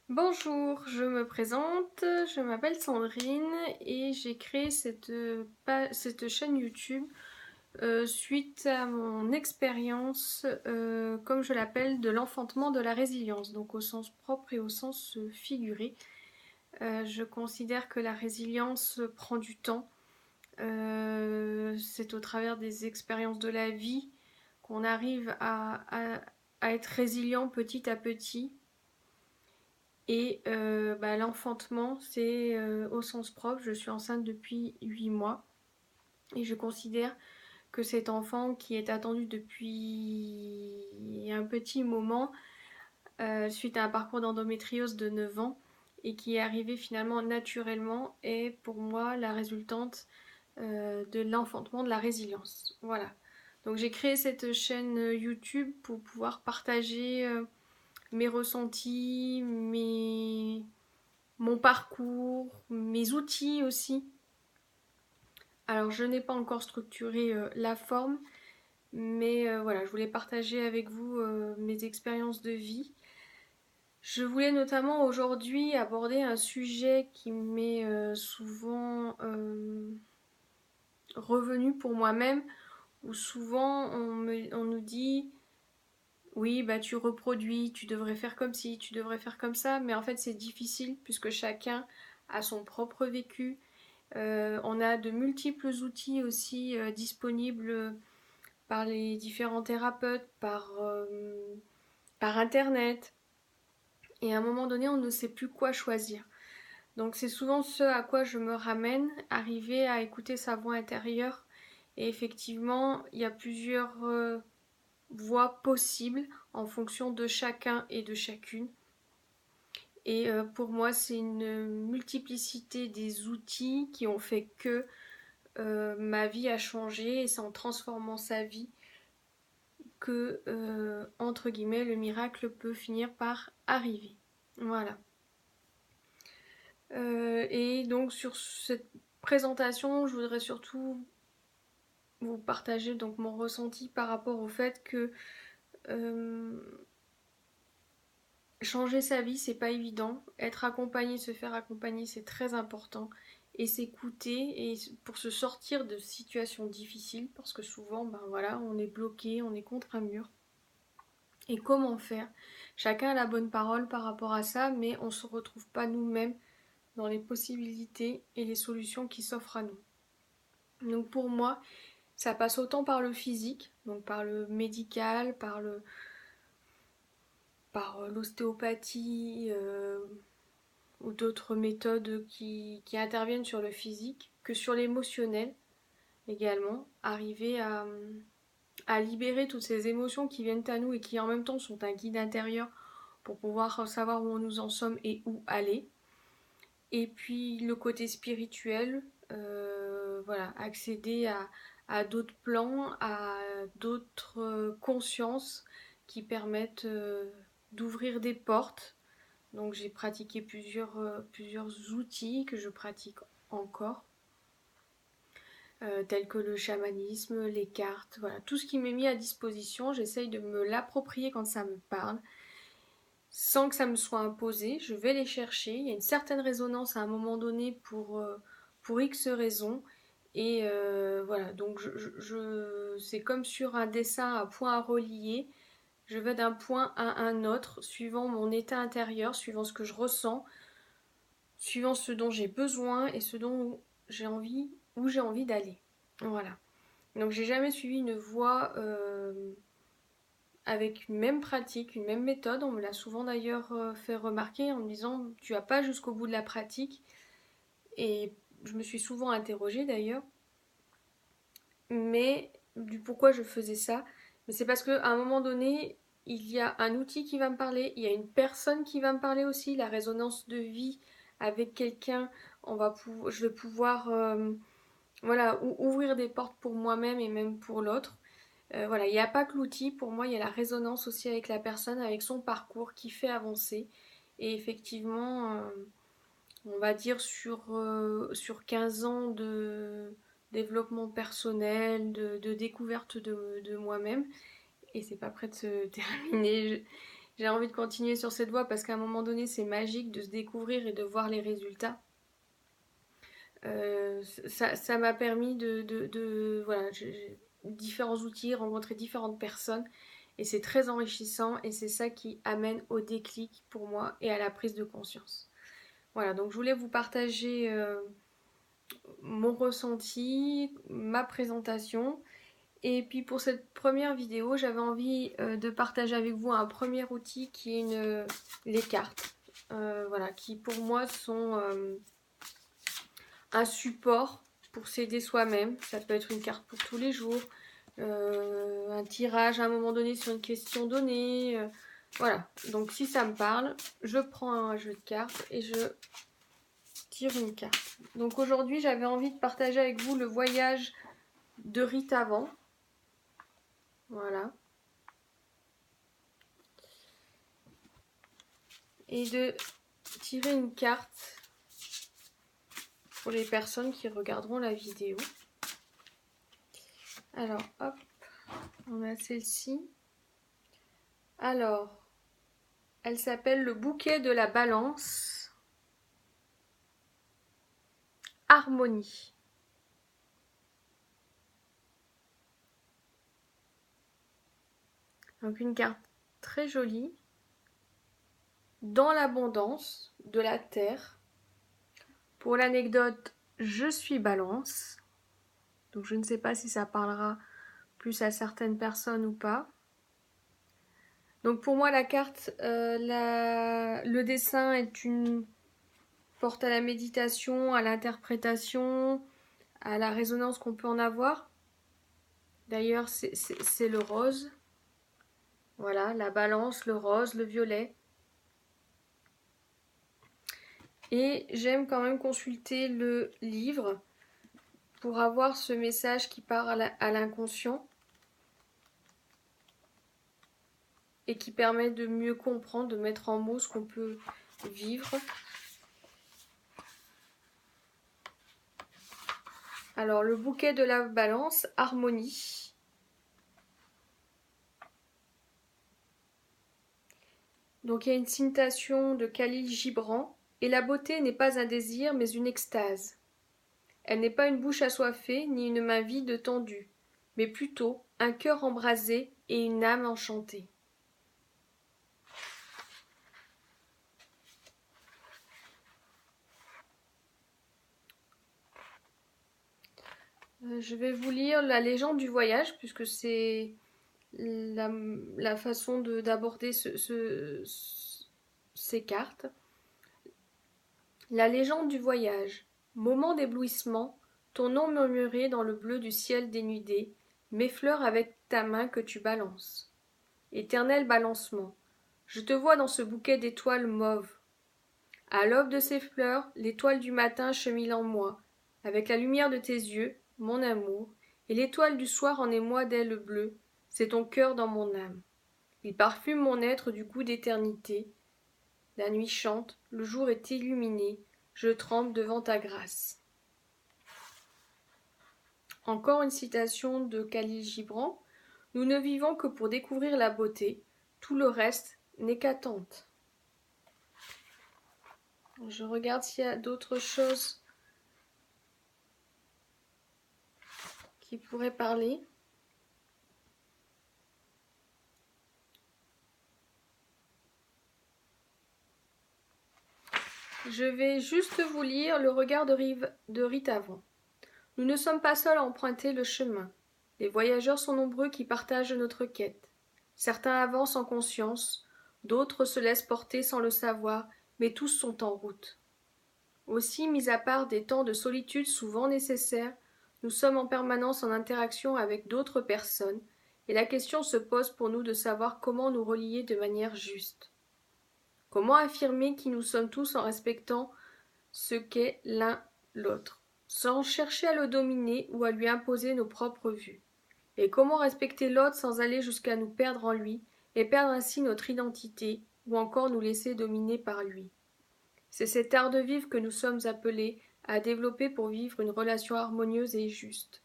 Bonjour, je me présente, je m'appelle Sandrine et j'ai créé cette chaîne YouTube suite à mon expérience, comme je l'appelle, de l'enfantement de la résilience, donc au sens propre et au sens figuré. Je considère que la résilience prend du temps. C'est au travers des expériences de la vie qu'on arrive à être résilient petit à petit. Et l'enfantement, c'est au sens propre. Je suis enceinte depuis 8 mois et je considère que cet enfant qui est attendu depuis un petit moment, suite à un parcours d'endométriose de 9 ans, et qui est arrivé finalement naturellement, est pour moi la résultante de l'enfantement de la résilience. Voilà. Donc j'ai créé cette chaîne YouTube pour pouvoir partager mes ressentis, mon parcours, mes outils aussi. Alors je n'ai pas encore structuré la forme, mais voilà, je voulais partager avec vous mes expériences de vie. Je voulais notamment aujourd'hui aborder un sujet qui m'est souvent revenu pour moi-même, où souvent on nous dit oui, bah tu reproduis, tu devrais faire comme ci, tu devrais faire comme ça, mais en fait c'est difficile puisque chacun a son propre vécu. On a de multiples outils aussi disponibles par les différents thérapeutes, par internet. Et à un moment donné, on ne sait plus quoi choisir. Donc c'est souvent ce à quoi je me ramène, arriver à écouter sa voix intérieure. Et effectivement, il y a plusieurs voies possibles en fonction de chacun et de chacune. Et pour moi, c'est une multiplicité des outils qui ont fait que ma vie a changé et c'est en transformant sa vie que, entre guillemets, le miracle peut finir par arriver. Voilà. Et donc sur cette présentation, je voudrais surtout vous partager donc mon ressenti par rapport au fait que euh, changer sa vie, c'est pas évident. Être accompagné, se faire accompagner, c'est très important. Et s'écouter et pour se sortir de situations difficiles, parce que souvent, ben voilà, on est bloqué, on est contre un mur. Et comment faire? Chacun a la bonne parole par rapport à ça, mais on ne se retrouve pas nous-mêmes dans les possibilités et les solutions qui s'offrent à nous. Donc pour moi, ça passe autant par le physique, donc par le médical, par l'ostéopathie ou d'autres méthodes qui interviennent sur le physique, que sur l'émotionnel également. Arriver à libérer toutes ces émotions qui viennent à nous et qui en même temps sont un guide intérieur pour pouvoir savoir où nous en sommes et où aller. Et puis le côté spirituel, voilà, accéder à d'autres plans, à d'autres consciences qui permettent d'ouvrir des portes. Donc j'ai pratiqué plusieurs outils que je pratique encore, tels que le chamanisme, les cartes, voilà, tout ce qui m'est mis à disposition, j'essaye de me l'approprier quand ça me parle, sans que ça me soit imposé, je vais les chercher. Il y a une certaine résonance à un moment donné pour X raisons. Et voilà, donc c'est comme sur un dessin à points à relier. Je vais d'un point à un autre, suivant mon état intérieur, suivant ce que je ressens, suivant ce dont j'ai besoin et ce dont j'ai envie, où j'ai envie d'aller. Voilà. Donc j'ai jamais suivi une voie avec une même pratique, une même méthode. On me l'a souvent d'ailleurs fait remarquer en me disant tu vas pas jusqu'au bout de la pratique. Et je me suis souvent interrogée d'ailleurs, mais du pourquoi je faisais ça. Mais c'est parce qu'à un moment donné, il y a un outil qui va me parler, il y a une personne qui va me parler aussi, la résonance de vie avec quelqu'un, je vais pouvoir voilà, ouvrir des portes pour moi-même et même pour l'autre. Voilà, il n'y a pas que l'outil, pour moi, il y a la résonance aussi avec la personne, avec son parcours qui fait avancer. Et effectivement, on va dire sur 15 ans de développement personnel, de découverte de moi-même, et c'est pas prêt de se terminer. j'ai envie de continuer sur cette voie parce qu'à un moment donné, c'est magique de se découvrir et de voir les résultats. Ça m'a permis voilà, j'ai différents outils, rencontrer différentes personnes et c'est très enrichissant et c'est ça qui amène au déclic pour moi et à la prise de conscience. Voilà, donc je voulais vous partager mon ressenti, ma présentation. Et puis pour cette première vidéo, j'avais envie de partager avec vous un premier outil qui est les cartes. Voilà, qui pour moi sont un support pour s'aider soi-même. Ça peut être une carte pour tous les jours, un tirage à un moment donné sur une question donnée. Voilà, donc si ça me parle, je prends un jeu de cartes et je tire une carte. Donc aujourd'hui, j'avais envie de partager avec vous le voyage de Rite Avant. Voilà. Et de tirer une carte pour les personnes qui regarderont la vidéo. Alors, hop, on a celle-ci. Alors, elle s'appelle le bouquet de la balance. Harmonie. Donc une carte très jolie. Dans l'abondance de la terre. Pour l'anecdote, je suis balance. Donc je ne sais pas si ça parlera plus à certaines personnes ou pas. Donc pour moi la carte, le dessin est une porte à la méditation, à l'interprétation, à la résonance qu'on peut en avoir. D'ailleurs c'est le rose. Voilà, la balance, le rose, le violet. Et j'aime quand même consulter le livre pour avoir ce message qui part à l'inconscient et qui permet de mieux comprendre, de mettre en mots ce qu'on peut vivre. Alors, le bouquet de la balance, harmonie. Donc, il y a une citation de Khalil Gibran. Et la beauté n'est pas un désir, mais une extase. Elle n'est pas une bouche assoiffée, ni une main vide tendue, mais plutôt un cœur embrasé et une âme enchantée. Je vais vous lire la légende du voyage, puisque c'est la façon d'aborder ces cartes. La légende du voyage. Moment d'éblouissement, ton nom murmuré dans le bleu du ciel dénudé, m'effleure avec ta main que tu balances. Éternel balancement, je te vois dans ce bouquet d'étoiles mauves. À l'aube de ces fleurs, l'étoile du matin chemine en moi, avec la lumière de tes yeux, mon amour, et l'étoile du soir en émoi d'ailes bleues, c'est ton cœur dans mon âme. Il parfume mon être du goût d'éternité. La nuit chante, le jour est illuminé, je tremble devant ta grâce. Encore une citation de Khalil Gibran. Nous ne vivons que pour découvrir la beauté, tout le reste n'est qu'attente. Je regarde s'il y a d'autres choses qui pourraient parler. Je vais juste vous lire le regard de Rite Avant. Nous ne sommes pas seuls à emprunter le chemin. Les voyageurs sont nombreux qui partagent notre quête. Certains avancent en conscience, d'autres se laissent porter sans le savoir, mais tous sont en route. Aussi, mis à part des temps de solitude souvent nécessaires, nous sommes en permanence en interaction avec d'autres personnes, et la question se pose pour nous de savoir comment nous relier de manière juste. Comment affirmer qui nous sommes tous en respectant ce qu'est l'un l'autre, sans chercher à le dominer ou à lui imposer nos propres vues? Et comment respecter l'autre sans aller jusqu'à nous perdre en lui et perdre ainsi notre identité ou encore nous laisser dominer par lui? C'est cet art de vivre que nous sommes appelés à développer pour vivre une relation harmonieuse et juste.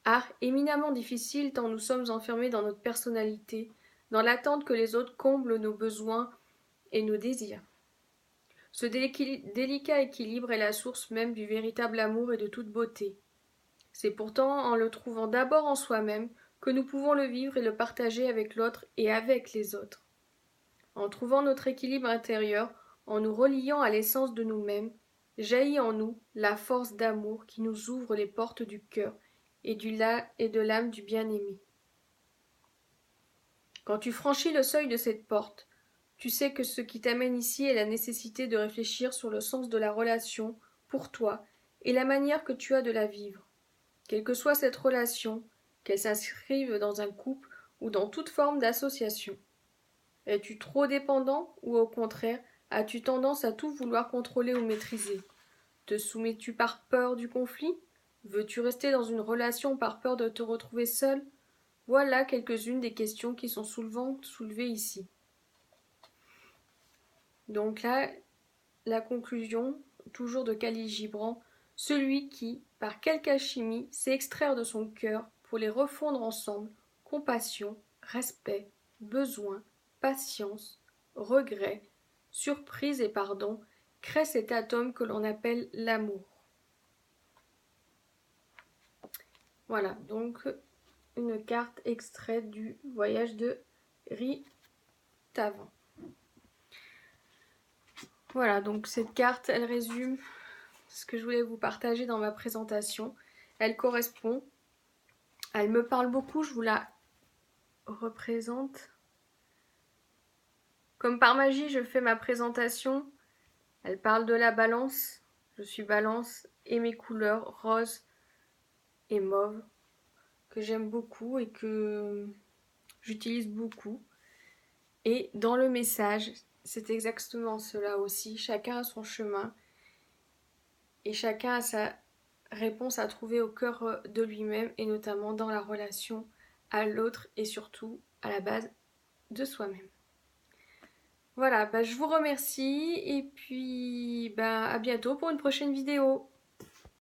Art éminemment difficile tant nous sommes enfermés dans notre personnalité, dans l'attente que les autres comblent nos besoins et nos désirs. Ce délicat équilibre est la source même du véritable amour et de toute beauté. C'est pourtant en le trouvant d'abord en soi-même que nous pouvons le vivre et le partager avec l'autre et avec les autres. En trouvant notre équilibre intérieur, en nous reliant à l'essence de nous-mêmes, jaillit en nous la force d'amour qui nous ouvre les portes du cœur et de l'âme du bien-aimé. Quand tu franchis le seuil de cette porte, tu sais que ce qui t'amène ici est la nécessité de réfléchir sur le sens de la relation pour toi et la manière que tu as de la vivre. Quelle que soit cette relation, qu'elle s'inscrive dans un couple ou dans toute forme d'association. Es-tu trop dépendant ou au contraire, as-tu tendance à tout vouloir contrôler ou maîtriser? Te soumets-tu par peur du conflit? Veux-tu rester dans une relation par peur de te retrouver seul? Voilà quelques-unes des questions qui sont souvent soulevées ici. Donc là, la conclusion, toujours de Khalil Gibran, celui qui, par quelque alchimie, sait extraire de son cœur pour les refondre ensemble, compassion, respect, besoin, patience, regret, surprise et pardon, crée cet atome que l'on appelle l'amour. Voilà, donc une carte extraite du voyage de Ritavant. Voilà, donc cette carte, elle résume ce que je voulais vous partager dans ma présentation. Elle correspond, elle me parle beaucoup, je vous la représente. Comme par magie, je fais ma présentation. Elle parle de la balance. Je suis balance et mes couleurs rose et mauve que j'aime beaucoup et que j'utilise beaucoup. Et dans le message, c'est exactement cela aussi. Chacun a son chemin et chacun a sa réponse à trouver au cœur de lui-même et notamment dans la relation à l'autre et surtout à la base de soi-même. Voilà, je vous remercie et puis à bientôt pour une prochaine vidéo.